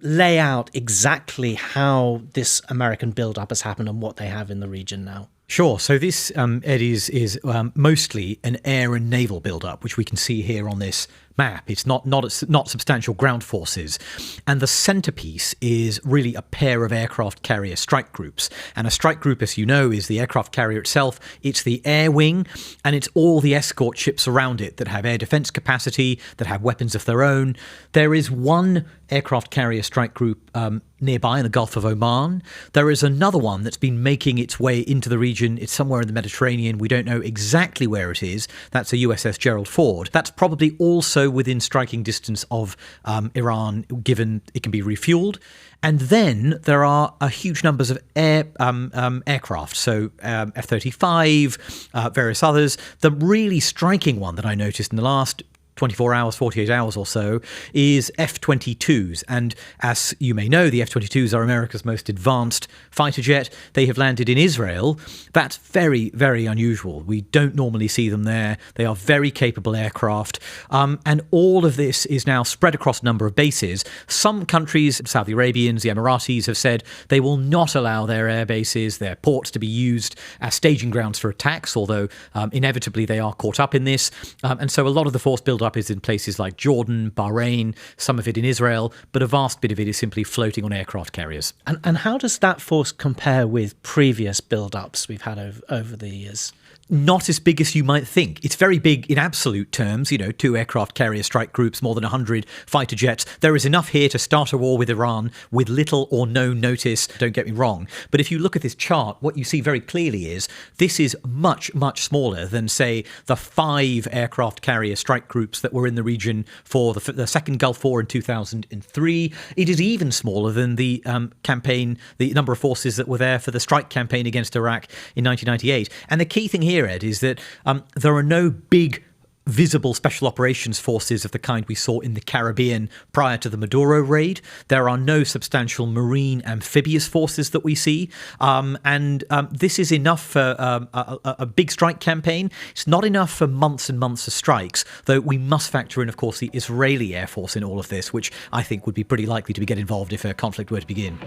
lay out exactly how this American buildup has happened and what they have in the region now? Sure. So this, Ed, is mostly an air and naval buildup, which we can see here on this map. It's not substantial ground forces. And the centerpiece is really a pair of aircraft carrier strike groups. And a strike group, as you know, is the aircraft carrier itself. It's the air wing, and it's all the escort ships around it that have air defense capacity, that have weapons of their own. There is one aircraft carrier strike group nearby in the Gulf of Oman. There is another one that's been making its way into the region. It's somewhere in the Mediterranean. We don't know exactly where it is. That's a USS Gerald Ford. That's probably also within striking distance of Iran, given it can be refueled. And then there are huge numbers of aircraft, so F-35, various others. The really striking one that I noticed in the last 24 hours, 48 hours or so, is F-22s. And as you may know, the F-22s are America's most advanced fighter jet. They have landed in Israel. That's very, very unusual. We don't normally see them there. They are very capable aircraft. And all of this is now spread across a number of bases. Some countries, Saudi Arabians, the Emiratis, have said they will not allow their air bases, their ports, to be used as staging grounds for attacks, although inevitably they are caught up in this. And so a lot of the force buildup is in places like Jordan, Bahrain, some of it in Israel, but a vast bit of it is simply floating on aircraft carriers. And how does that force compare with previous buildups we've had over the years? Not as big as you might think. It's very big in absolute terms, 2 aircraft carrier strike groups, more than 100 fighter jets. There is enough here to start a war with Iran with little or no notice, don't get me wrong. But if you look at this chart, what you see very clearly is this is much, much smaller than, say, the 5 aircraft carrier strike groups that were in the region for the second Gulf War in 2003. It is even smaller than the campaign, the number of forces that were there for the strike campaign against Iraq in 1998. And the key thing here, Ed, is that there are no big visible special operations forces of the kind we saw in the Caribbean prior to the Maduro raid. There are no substantial marine amphibious forces that we see. And this is enough for a big strike campaign. It's not enough for months and months of strikes, though we must factor in, of course, the Israeli Air Force in all of this, which I think would be pretty likely to get involved if a conflict were to begin.